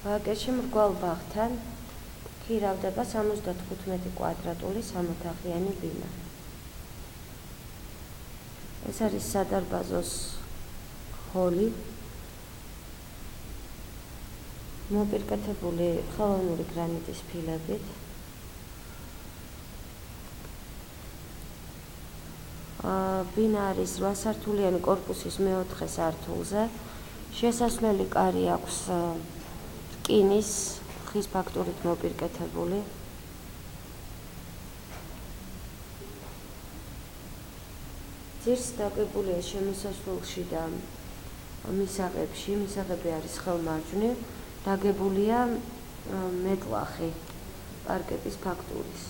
ვაკეში მრგვალ ბაღთან ქირავდება 75 კვადრატული სამოთახიანი ბინა. ეს არის სადარბაზოს ჰოლი. მოპირკეთებული ხელოვნური გრანიტის ფილებით. ბინა არის 8 სართულიანი კორპუსის მეოთხე სართულზე. შესასვლელი კარი აქვს რკინის ხის ფაქტურით მოპირკეთებული. ძირს დაგებულია შემოსასვლელში და მისაღებში. მისაღები არის ხელმარჯვნივ. დაგებულია მეტლახი პარკეტის ფაქტურის.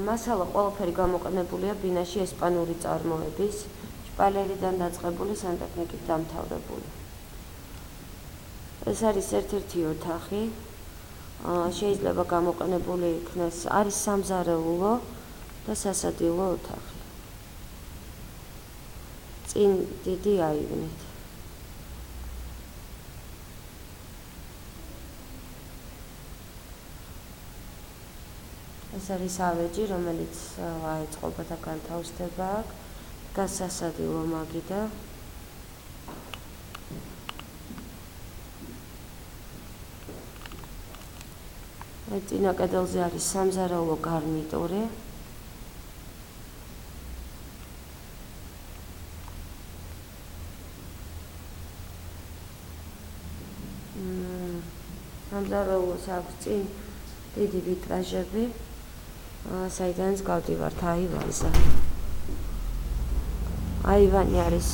მასალა ყველაფერი გამოყენებულია ბინაში ესპანური წარმოების, შპალერიდან დაწყებული სანტექნიკით დამთავრებული. ეს არის ერთ-ერთი ოთახი. შეიძლება გამოყენებული იქნეს, არის სამზარეულო და სასადილო ოთახი. წინ დიდი აივნით. ეს არის ავეჯი, რომელიც აეწყობა და განთავსდება აქ. დგას სასადილო მაგიდა. წინა კედელზე არის სამზარეულო გარნიტური. სამზარეულოს აქვს წინ დიდი ვიტრაჟები. საიდანაც გავდივართ აივანზე. აივანი არის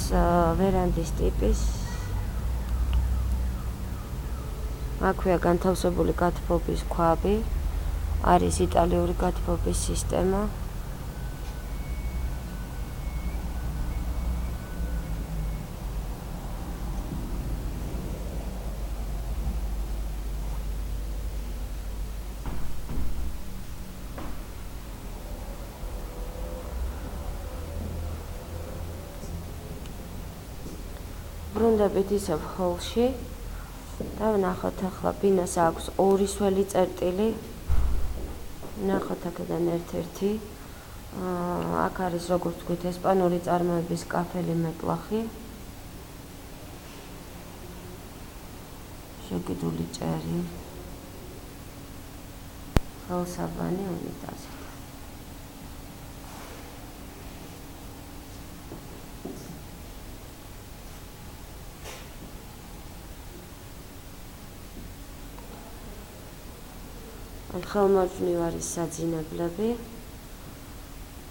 ვერანდის ტიპის. აქვეა განთავსებული გათბობის ქვაბი. არის იტალიური გათბობის სისტემა. ბრუნდებით ისევ ჰოლში და ვნახოთ ახლა ბინას აქვს ორი სველი წერტილი. ვნახოთ აქედან ერთ-ერთი. აქ არის როგორც ვთქვით ესპანური წარმოების კაფელი მეტლახი. შეკიდული ჭერი. ხელსაბანი უნიტაზი. ხელმარჯვნივ არის საძინებლები.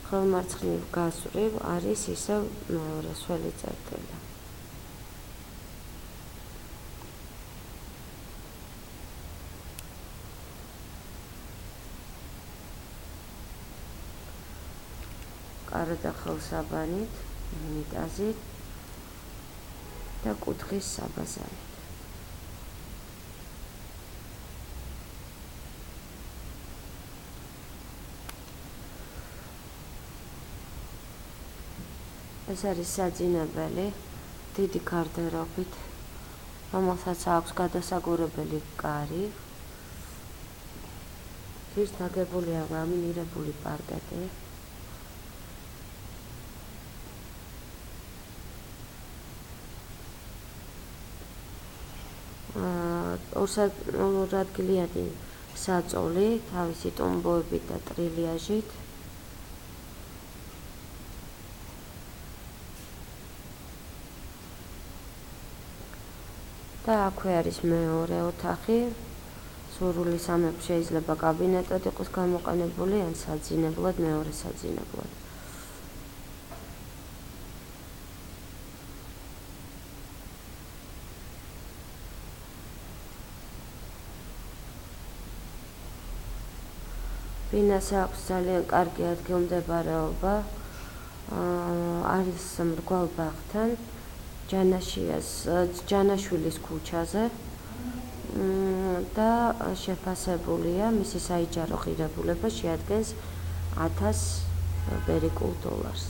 ხელმარცხნივ გასწვრივ არის ისევ მეორე სველი წერტილი. კარდა ხელსაბანით, უნიტაზით და კუთხის საბაზალით. ეს არის საძინებელი დიდი გარდერობით, რომელსაც აქვს გადასაგურებელი კარი. ძირს დაგებულია ლამინირებული პარკეტი. ორადგილიანი საწოლი თავისი ტომბოებით და ტრილიაჟით. და აქვე არის მეორე ოთახი. სურვილი სამებს შეიძლება კაბინეტად იყოს გამოყენებული ან საძინებლად, მეორე საძინებლად. ბინას აქვს ძალიან კარგი ადგილმდებარეობა. არის მრგვალ ბაღთან. ჯანაშვილის ქუჩაზე და შეფასებულია მისი საიჯარო ღირებულება შეადგენს 1000 ამერიკულ დოლარს.